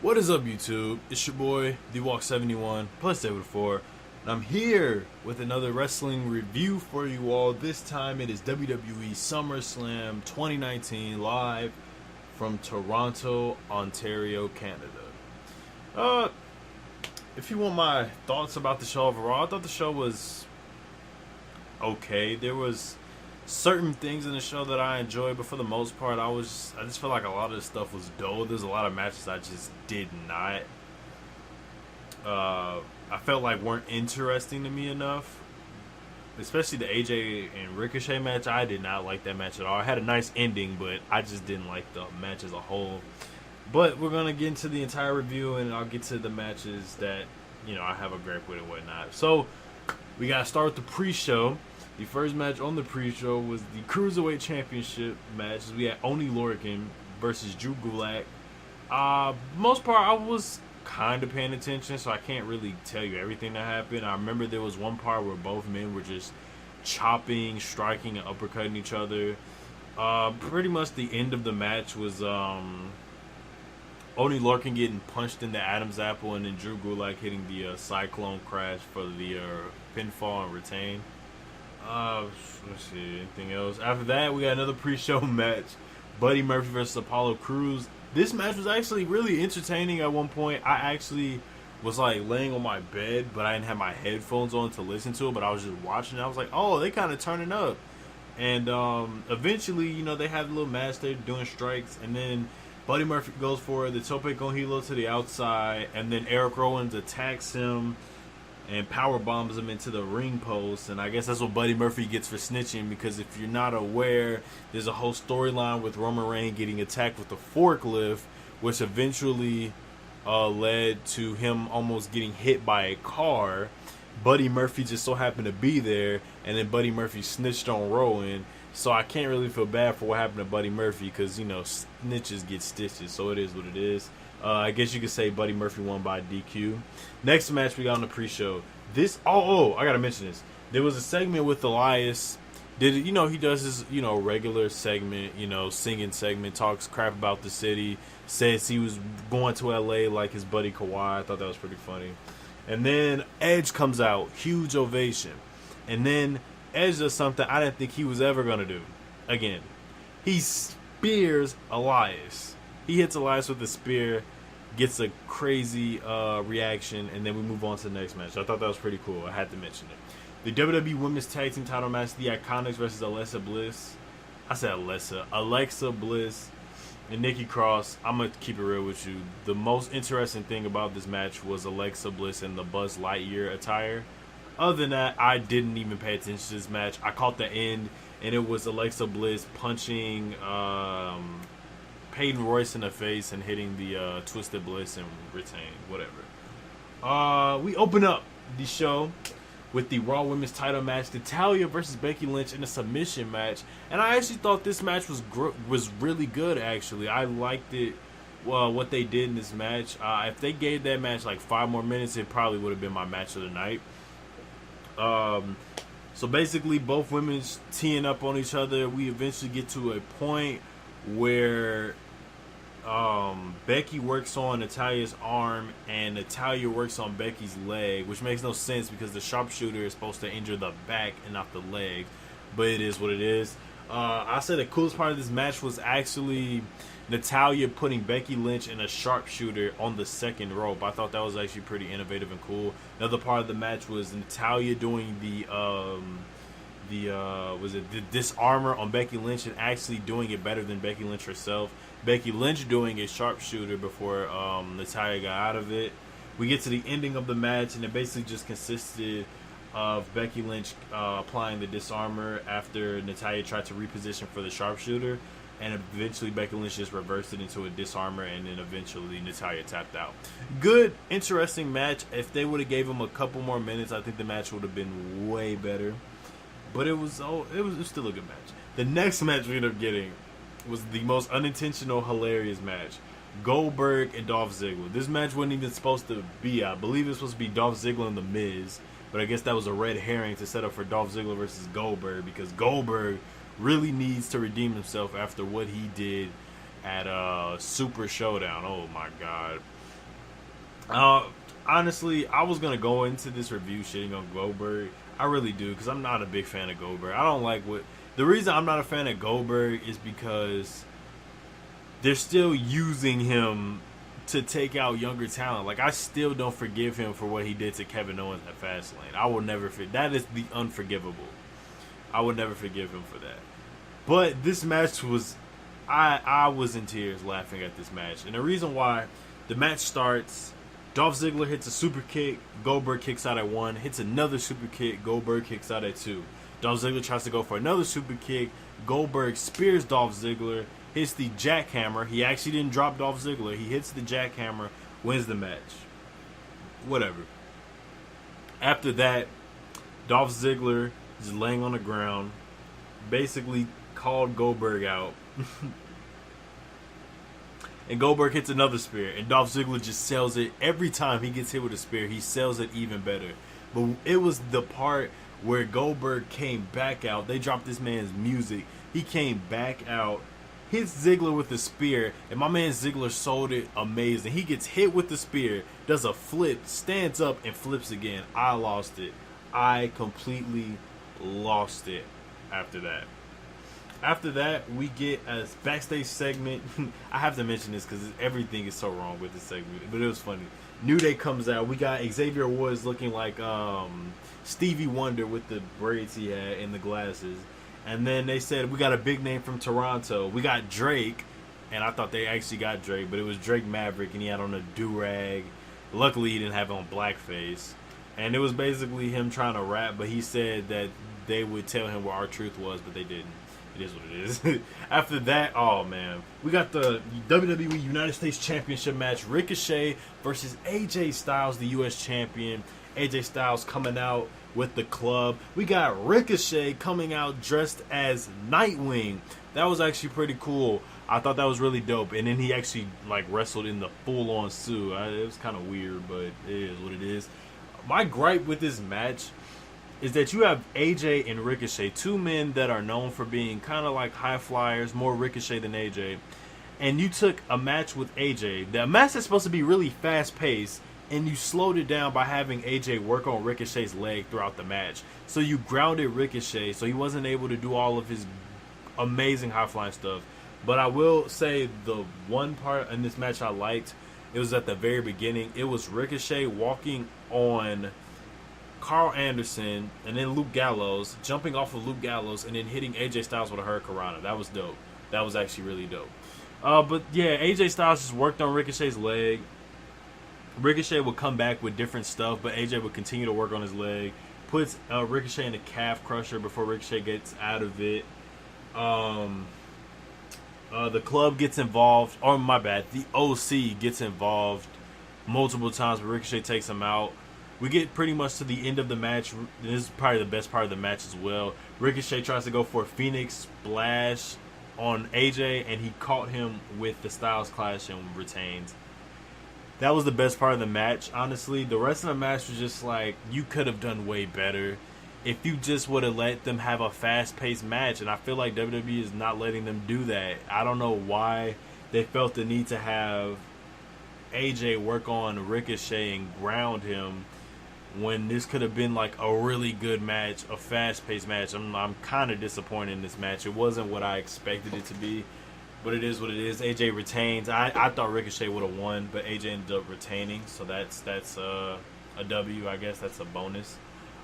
What is up, YouTube? It's your boy, TheWalk71, plus David 4, and I'm here with another wrestling review for you all. This time it is WWE SummerSlam 2019 live from Toronto, Ontario, Canada. If you want my thoughts about the show overall, I thought the show was okay. There was certain things in the show that I enjoyed, but for the most part, I just feel like a lot of the stuff was dull. There's a lot of matches I just did not. I felt like weren't interesting to me enough. Especially the AJ and Ricochet match. I did not like that match at all. I had a nice ending, but I just didn't like the match as a whole. But we're gonna get into the entire review, and I'll get to the matches that I have a gripe with and whatnot. So we gotta start with the pre-show. The first match on the pre-show was the Cruiserweight Championship match. We had Oney Lorcan versus Drew Gulak. Most part, I was kind of paying attention, so I can't really tell you everything that happened. I remember there was one part where both men were just chopping, striking, and uppercutting each other. Pretty much the end of the match was Oney Lorcan getting punched in the Adam's apple, and then Drew Gulak hitting the Cyclone Crash for the pinfall and retain. Let's see, anything else? After that, we got another pre-show match. Buddy Murphy versus Apollo Crews. This match was actually really entertaining at one point. I actually was like laying on my bed, but I didn't have my headphones on to listen to it, but I was just watching it. I was like, oh, they kind of turning up. And eventually, they had a little match. They're doing strikes, and then Buddy Murphy goes for the tope con hilo to the outside, and then Eric Rollins attacks him and power bombs him into the ring post. And I guess that's what Buddy Murphy gets for snitching, because if you're not aware, there's a whole storyline with Roman Reigns getting attacked with a forklift, which eventually led to him almost getting hit by a car. Buddy Murphy just so happened to be there, and then Buddy Murphy snitched on Rowan. So I can't really feel bad for what happened to Buddy Murphy, because snitches get stitches, so it is what it is. I guess you could say Buddy Murphy won by DQ. Next match we got on the pre-show. I gotta mention this. There was a segment with Elias. He does his regular segment, singing segment, talks crap about the city, says he was going to LA like his buddy Kawhi. I thought that was pretty funny. And then Edge comes out, huge ovation. And then Edge does something I didn't think he was ever gonna do. Again, he spears Elias. He hits Elias with a spear, gets a crazy reaction, and then we move on to the next match. I thought that was pretty cool. I had to mention it. The WWE Women's Tag Team title match, the Iconics versus Alexa Bliss. Alexa Bliss and Nikki Cross. I'm going to keep it real with you. The most interesting thing about this match was Alexa Bliss in the Buzz Lightyear attire. Other than that, I didn't even pay attention to this match. I caught the end, and it was Alexa Bliss punching Peyton Royce in the face and hitting the Twisted Bliss and retain, whatever. We open up the show with the Raw Women's title match, Natalya versus Becky Lynch in a submission match, and I actually thought this match was really good. Actually, I liked it. What they did in this match. If they gave that match like 5 more minutes, it probably would have been my match of the night. So basically, both women teeing up on each other. We eventually get to a point where Becky works on Natalya's arm and Natalya works on Becky's leg, which makes no sense because the sharpshooter is supposed to injure the back and not the leg, but it is what it is. I said the coolest part of this match was actually Natalya putting Becky Lynch in a sharpshooter on the second rope. I thought that was actually pretty innovative and cool. Another part of the match was Natalya doing the disarmor on Becky Lynch and actually doing it better than Becky Lynch herself. Becky Lynch doing a sharpshooter before Natalya got out of it. We get to the ending of the match, and it basically just consisted of Becky Lynch applying the disarmor after Natalya tried to reposition for the sharpshooter, and eventually Becky Lynch just reversed it into a disarmor, and then eventually Natalya tapped out. Good, interesting match. If they would have gave him a couple more minutes, I think the match would have been way better. But it was still a good match. The next match we ended up getting was the most unintentional, hilarious match. Goldberg and Dolph Ziggler. This match wasn't even supposed to be. I believe it was supposed to be Dolph Ziggler and The Miz, but I guess that was a red herring to set up for Dolph Ziggler versus Goldberg, because Goldberg really needs to redeem himself after what he did at Super Showdown. Oh my God. Uh, Honestly, I was gonna go into this review shitting on Goldberg. I really do, because I'm not a big fan of Goldberg. I don't like what the reason I'm not a fan of Goldberg is because they're still using him to take out younger talent. Like, I still don't forgive him for what he did to Kevin Owens at Fastlane. I will never forgive. That is the unforgivable. I would never forgive him for that. But this match was, I was in tears laughing at this match, and the reason why, the match starts. Dolph Ziggler hits a super kick. Goldberg kicks out at 1. Hits another super kick. Goldberg kicks out at 2. Dolph Ziggler tries to go for another super kick. Goldberg spears Dolph Ziggler. Hits the jackhammer. He actually didn't drop Dolph Ziggler. He hits the jackhammer. Wins the match. Whatever. After that, Dolph Ziggler is laying on the ground. Basically called Goldberg out. And Goldberg hits another spear, and Dolph Ziggler just sells it. Every time he gets hit with a spear, he sells it even better. But it was the part where Goldberg came back out. They dropped this man's music. He came back out, hits Ziggler with the spear, and my man Ziggler sold it amazing. He gets hit with the spear, does a flip, stands up, and flips again. I lost it. I completely lost it after that. After that, we get a backstage segment. I have to mention this because everything is so wrong with this segment, but it was funny. New Day comes out. We got Xavier Woods looking like Stevie Wonder with the braids he had and the glasses. And then they said, we got a big name from Toronto. We got Drake, and I thought they actually got Drake, but it was Drake Maverick, and he had on a do-rag. Luckily, he didn't have on blackface. And it was basically him trying to rap, but he said that they would tell him where R-Truth was, but they didn't. It is what it is. After that, oh man, we got the WWE United States Championship match. Ricochet versus AJ Styles, the U.S. champion. AJ Styles coming out with the club. We got Ricochet coming out dressed as Nightwing. That was actually pretty cool. I thought that was really dope. And then he actually like wrestled in the full-on suit. It was kind of weird, but it is what it is. My gripe with this match is that you have AJ and Ricochet, two men that are known for being kind of like high flyers, more Ricochet than AJ, and you took a match with AJ, the match that's supposed to be really fast paced, and you slowed it down by having AJ work on Ricochet's leg throughout the match. So you grounded Ricochet, so he wasn't able to do all of his amazing high flying stuff. But I will say the one part in this match I liked, it was at the very beginning. It was Ricochet walking on Carl Anderson and then Luke Gallows, jumping off of Luke Gallows and then hitting AJ Styles with a Hurricanrana. That was dope. That was actually really dope. But yeah, AJ Styles just worked on Ricochet's leg. Ricochet would come back with different stuff, but AJ would continue to work on his leg. Puts Ricochet in a calf crusher before Ricochet gets out of it. The club gets involved. Oh, my bad. The OC gets involved multiple times, but Ricochet takes him out. We get pretty much to the end of the match. This is probably the best part of the match as well. Ricochet tries to go for a Phoenix Splash on AJ, and he caught him with the Styles Clash and retains. That was the best part of the match, honestly. The rest of the match was just like, you could have done way better if you just would have let them have a fast-paced match, and I feel like WWE is not letting them do that. I don't know why they felt the need to have AJ work on Ricochet and ground him when this could have been like a really good match, a fast-paced match. I'm kind of disappointed in this match. It wasn't what I expected it to be, but it is what it is. AJ retains. I thought Ricochet would have won, but AJ ended up retaining, so that's a W, I guess. That's a bonus.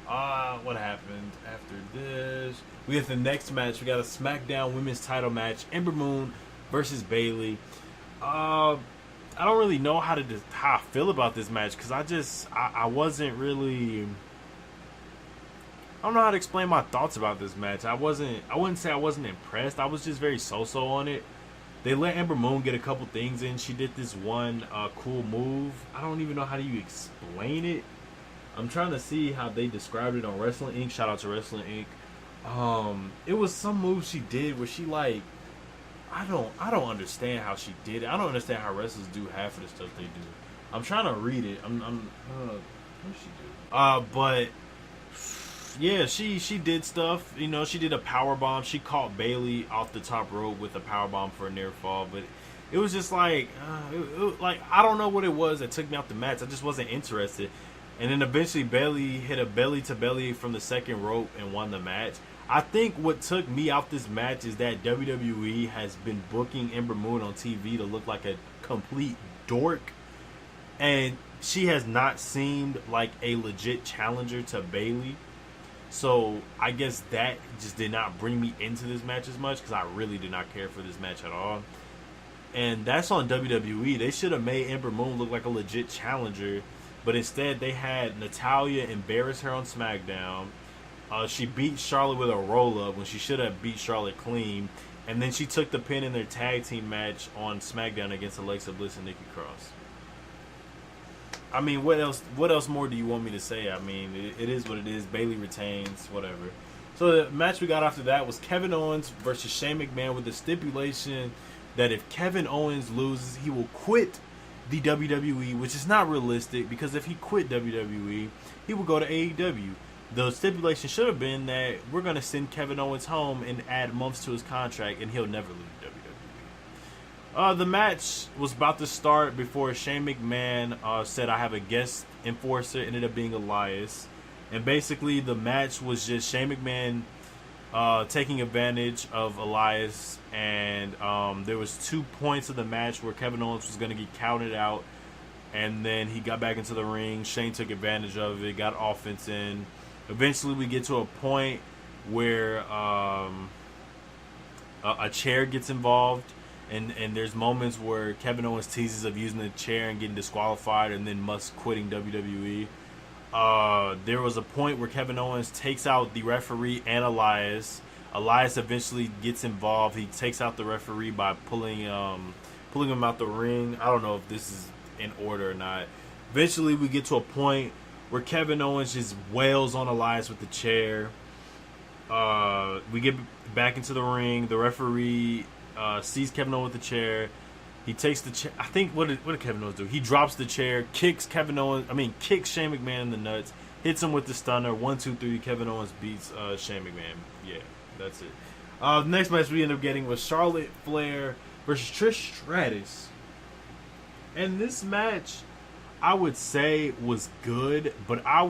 What happened after this? We have the next match. We got a SmackDown Women's Title match. Ember Moon versus Bayley. I don't really know how I feel about this match because I wasn't really. I don't know how to explain my thoughts about this match. I wouldn't say I wasn't impressed. I was just very so-so on it. They let Ember Moon get a couple things in. She did this one cool move. I don't even know how do you explain it. I'm trying to see how they described it on Wrestling Inc. Shout out to Wrestling Inc. It was some move she did where she like. I don't understand how she did it. I don't understand how wrestlers do half of the stuff they do. I'm trying to read it. What did she do? But yeah, she did stuff. You know, she did a power bomb. She caught Bayley off the top rope with a power bomb for a near fall. But It was just like, like I don't know what it was that took me off the match. I just wasn't interested. And then eventually Bayley hit a belly to belly from the second rope and won the match. I think what took me out this match is that WWE has been booking Ember Moon on TV to look like a complete dork. And she has not seemed like a legit challenger to Bayley. So I guess that just did not bring me into this match as much because I really did not care for this match at all. And that's on WWE. They should have made Ember Moon look like a legit challenger. But instead, they had Natalya embarrass her on SmackDown. She beat Charlotte with a roll-up when she should have beat Charlotte clean. And then she took the pin in their tag team match on SmackDown against Alexa Bliss and Nikki Cross. I mean, what else more do you want me to say? I mean, it is what it is. Bayley retains, whatever. So the match we got after that was Kevin Owens versus Shane McMahon with the stipulation that if Kevin Owens loses, he will quit the WWE, which is not realistic because if he quit WWE, he would go to AEW. The stipulation should have been that we're going to send Kevin Owens home and add months to his contract and he'll never leave WWE. The match was about to start before Shane McMahon said, I have a guest enforcer. It ended up being Elias. And basically the match was just Shane McMahon taking advantage of Elias, and there was 2 points of the match where Kevin Owens was going to get counted out, and then he got back into the ring. Shane took advantage of it, got offense in. Eventually we get to a point where a chair gets involved, and there's moments where Kevin Owens teases of using the chair and getting disqualified and then must quitting WWE. There was a point where Kevin Owens takes out the referee and Elias. Elias eventually gets involved. He takes out the referee by pulling him out the ring. I don't know if this is in order or not. Eventually, we get to a point where Kevin Owens just wails on Elias with the chair. We get back into the ring. The referee sees Kevin Owens with the chair. He takes the chair. I think what did Kevin Owens do? He drops the chair, kicks Shane McMahon in the nuts, hits him with the stunner. 1, 2, 3. Kevin Owens beats Shane McMahon. Yeah, that's it. The next match we ended up getting was Charlotte Flair versus Trish Stratus. And this match, I would say, was good, but I'd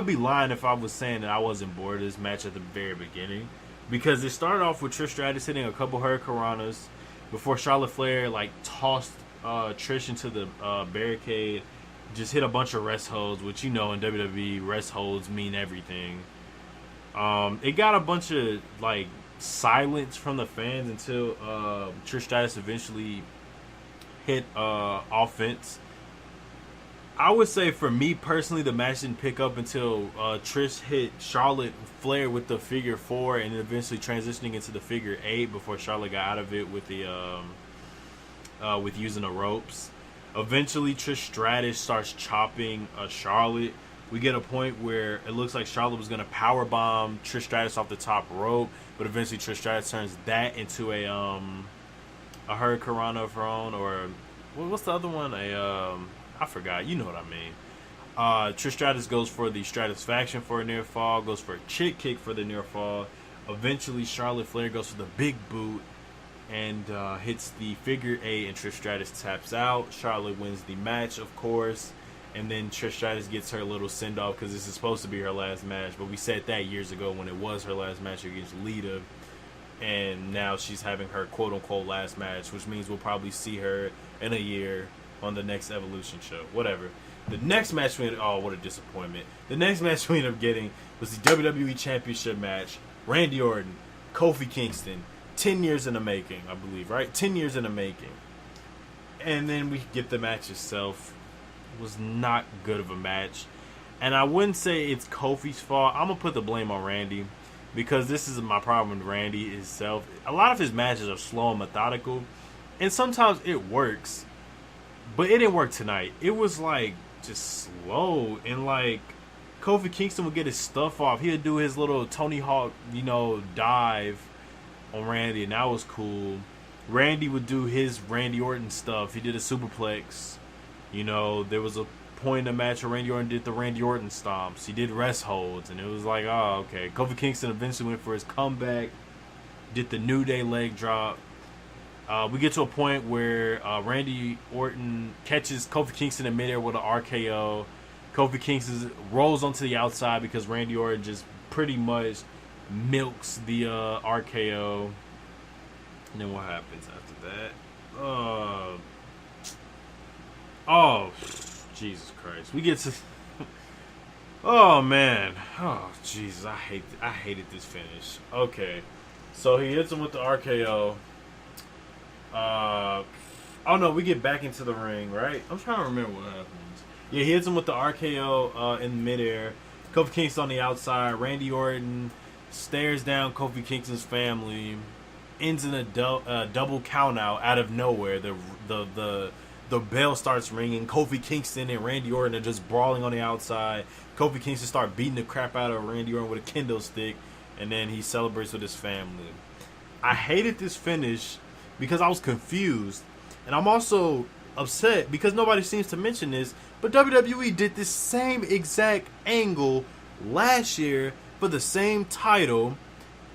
be lying if I was saying that I wasn't bored of this match at the very beginning, because it started off with Trish Stratus hitting a couple hurricanranas before Charlotte Flair tossed Trish into the barricade, just hit a bunch of rest holds, which in WWE rest holds mean everything. It got a bunch of silence from the fans until Trish Stratus eventually hit offense. I would say for me personally, the match didn't pick up until Trish hit Charlotte Flair with the figure 4 and eventually transitioning into the figure 8 before Charlotte got out of it with the with using the ropes. Eventually, Trish Stratus starts chopping Charlotte. We get a point where it looks like Charlotte was going to powerbomb Trish Stratus off the top rope, but eventually Trish Stratus turns that into a hurricanrana of her own, or what's the other one? I forgot. You know what I mean. Trish Stratus goes for the Stratusfaction for a near fall, goes for a chick kick for the near fall. Eventually, Charlotte Flair goes for the big boot and hits the figure 8, and Trish Stratus taps out. Charlotte wins the match, of course, and then Trish Stratus gets her little send-off because this is supposed to be her last match, but we said that years ago when it was her last match against Lita, and now she's having her quote-unquote last match, which means we'll probably see her in a year on the next Evolution show. Whatever. The next match what a disappointment. The next match we ended up getting was the WWE Championship match. Randy Orton, Kofi Kingston. 10 years in the making, I believe, right? 10 years in the making. And then we get the match itself. It was not good of a match. And I wouldn't say it's Kofi's fault. I'm going to put the blame on Randy, because this is my problem with Randy himself. A lot of his matches are slow and methodical, and sometimes it works. But it didn't work tonight. It was just slow, and Kofi Kingston would get his stuff off. He would do his little Tony Hawk, dive on Randy, and that was cool. Randy would do his Randy Orton stuff. He did a superplex. There was a point in the match where Randy Orton did the Randy Orton stomps. He did rest holds, and it was oh, okay. Kofi Kingston eventually went for his comeback, did the New Day leg drop. We get to a point where Randy Orton catches Kofi Kingston in midair with an RKO. Kofi Kingston rolls onto the outside because Randy Orton just pretty much milks the RKO. And then what happens after that? Oh, Jesus Christ. We get to... Oh, man. Oh, Jesus. I hated this finish. Okay. So he hits him with the RKO. Oh, no. We get back into the ring, right? I'm trying to remember what happens. Yeah, he hits him with the RKO in midair. Kofi Kingston on the outside. Randy Orton stares down Kofi Kingston's family. Ends in a double count out of nowhere. The bell starts ringing. Kofi Kingston and Randy Orton are just brawling on the outside. Kofi Kingston starts beating the crap out of Randy Orton with a kendo stick, and then he celebrates with his family. I hated this finish because I was confused, and I'm also upset because nobody seems to mention this, but WWE did this same exact angle last year for the same title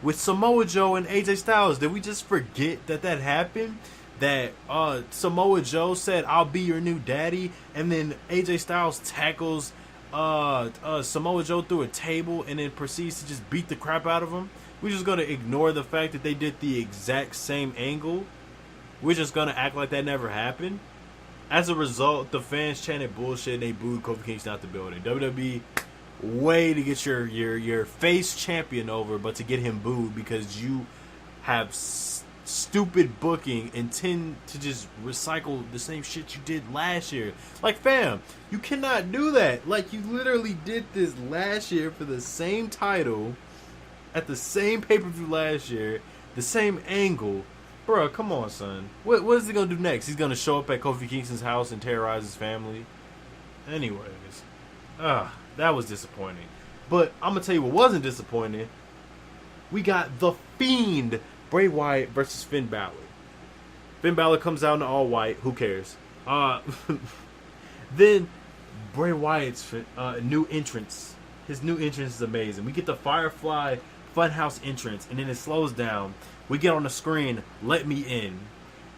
with Samoa Joe and AJ Styles. Did we just forget that happened? That Samoa Joe said, "I'll be your new daddy," and then AJ Styles tackles Samoa Joe through a table and then proceeds to just beat the crap out of him. We're just going to ignore the fact that they did the exact same angle. We're just going to act like that never happened. As a result, the fans chanted bullshit and they booed Kofi Kingston out the building. WWE, way to get your face champion over, but to get him booed because you have stupid booking and tend to just recycle the same shit you did last year. Like, fam, you cannot do that. Like, you literally did this last year for the same title at the same pay-per-view last year, the same angle. Bro, come on, son. What is he gonna do next? He's gonna show up at Kofi Kingston's house and terrorize his family? Anyways, that was disappointing. But I'm gonna tell you what wasn't disappointing. We got The Fiend, Bray Wyatt versus Finn Balor. Finn Balor comes out in all white. Who cares? Then Bray Wyatt's new entrance. His new entrance is amazing. We get the Firefly Funhouse entrance, and then it slows down. We get on the screen, "Let Me In."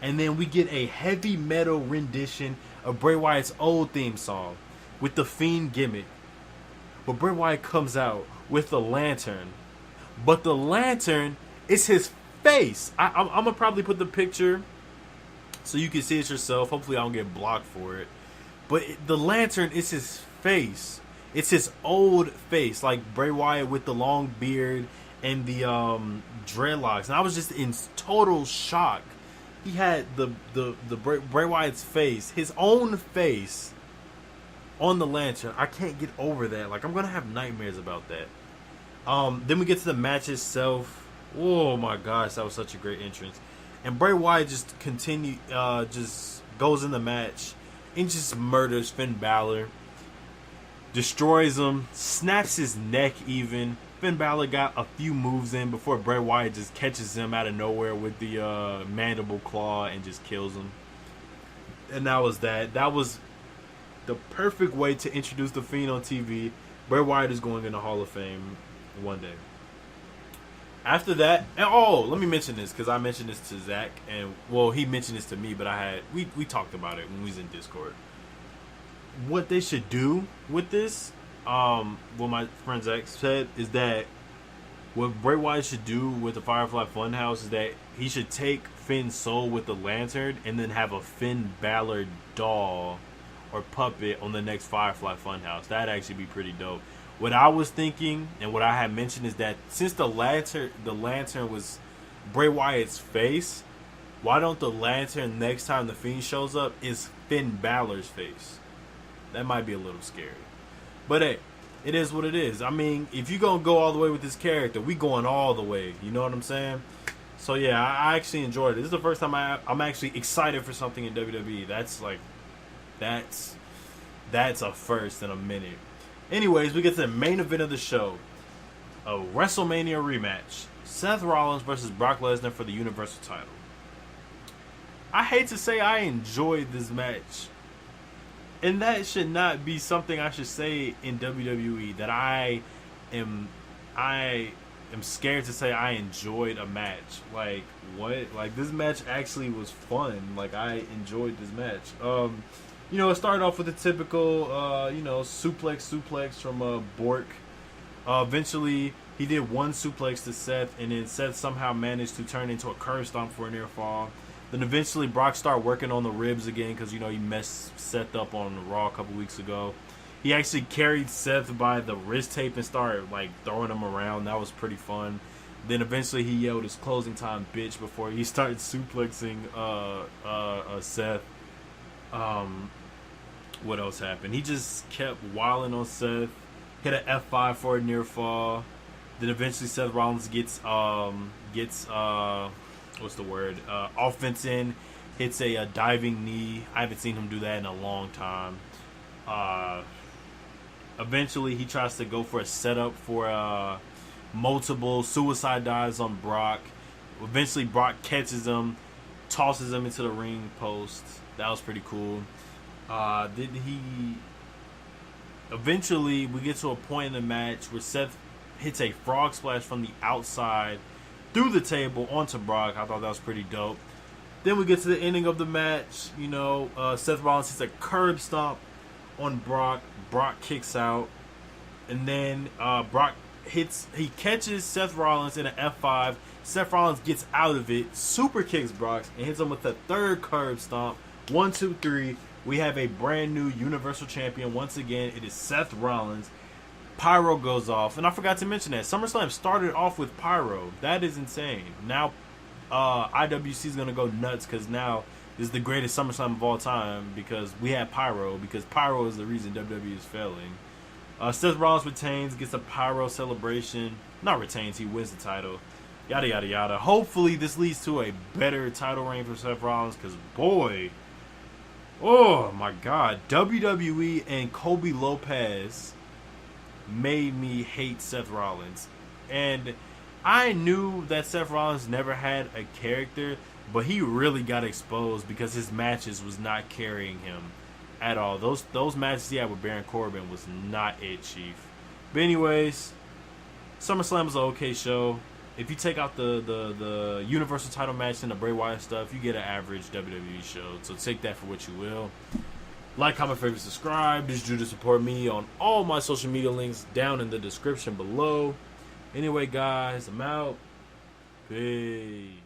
And then we get a heavy metal rendition of Bray Wyatt's old theme song with the Fiend gimmick. But Bray Wyatt comes out with the lantern. But the lantern is his face. I'm going to probably put the picture so you can see it yourself. Hopefully I don't get blocked for it. But the lantern is his face. It's his old face, like Bray Wyatt with the long beard and the dreadlocks. And I was just in total shock. He had the Bray Wyatt's face, his own face, on the lantern. I can't get over that. Like, I'm gonna have nightmares about that. Then we get to the match itself. Oh my gosh, that was such a great entrance. And Bray Wyatt just just goes in the match and just murders Finn Balor. Destroys him, snaps his neck even. Finn Balor got a few moves in before Bray Wyatt just catches him out of nowhere with the mandible claw and just kills him. And that was that. That was the perfect way to introduce The Fiend on TV. Bray Wyatt is going in the Hall of Fame one day. After that, and let me mention this because I mentioned this to Zach, and well, he mentioned this to me, but we talked about it when we was in Discord. What they should do with this, what my friend Zach said, is that what Bray Wyatt should do with the Firefly Funhouse is that he should take Finn's soul with the lantern and then have a Finn Balor doll or puppet on the next Firefly Funhouse. That'd actually be pretty dope. What I was thinking and what I had mentioned is that since the lantern was Bray Wyatt's face, why don't the lantern next time the Fiend shows up is Finn Balor's face? That might be a little scary. But hey, it is what it is. I mean, if you're going to go all the way with this character, we going all the way. You know what I'm saying? So yeah, I actually enjoyed it. This is the first time I'm actually excited for something in WWE. That's a first in a minute. Anyways, we get to the main event of the show. A WrestleMania rematch. Seth Rollins versus Brock Lesnar for the Universal title. I hate to say I enjoyed this match. And that should not be something I should say in WWE. That I am scared to say I enjoyed a match. Like, what? Like, this match actually was fun. Like, I enjoyed this match. You know, it started off with a typical, you know, suplex from Bork. Eventually, he did one suplex to Seth, and then Seth somehow managed to turn into a curb stomp for a near fall. Then eventually, Brock started working on the ribs again because, you know, he messed Seth up on Raw a couple weeks ago. He actually carried Seth by the wrist tape and started, like, throwing him around. That was pretty fun. Then eventually he yelled his closing time bitch before he started suplexing Seth. What else happened? He just kept wilding on Seth. Hit an F5 for a near fall. Then eventually Seth Rollins gets what's the word? Offense in. Hits a diving knee. I haven't seen him do that in a long time. Eventually he tries to go for a setup for multiple suicide dives on Brock. Eventually Brock catches him, tosses him into the ring post. That was pretty cool. Eventually we get to a point in the match where Seth hits a frog splash from the outside through the table onto Brock. I thought that was pretty dope. Then we get to the ending of the match. You know, Seth Rollins hits a curb stomp on Brock. Brock kicks out. And then Brock he catches Seth Rollins in an F5. Seth Rollins gets out of it, super kicks Brock, and hits him with the third curb stomp. 1, 2, 3. We have a brand new Universal Champion. Once again, it is Seth Rollins. Pyro goes off. And I forgot to mention that SummerSlam started off with Pyro. That is insane. Now, IWC is going to go nuts because now this is the greatest SummerSlam of all time because we have Pyro. Because Pyro is the reason WWE is failing. Seth Rollins retains, gets a Pyro celebration. Not retains, he wins the title. Yada, yada, yada. Hopefully this leads to a better title reign for Seth Rollins because, boy, oh my God, WWE and Kobe Lopez made me hate Seth Rollins. And I knew that Seth Rollins never had a character, but he really got exposed because his matches was not carrying him at all. Those matches he had with Baron Corbin was not it, Chief. But anyways, SummerSlam was an okay show. If you take out the Universal title match and the Bray Wyatt stuff, you get an average WWE show. So take that for what you will. Like, comment, favorite, subscribe. This is Drew to support me on all my social media links down in the description below. Anyway, guys, I'm out. Peace.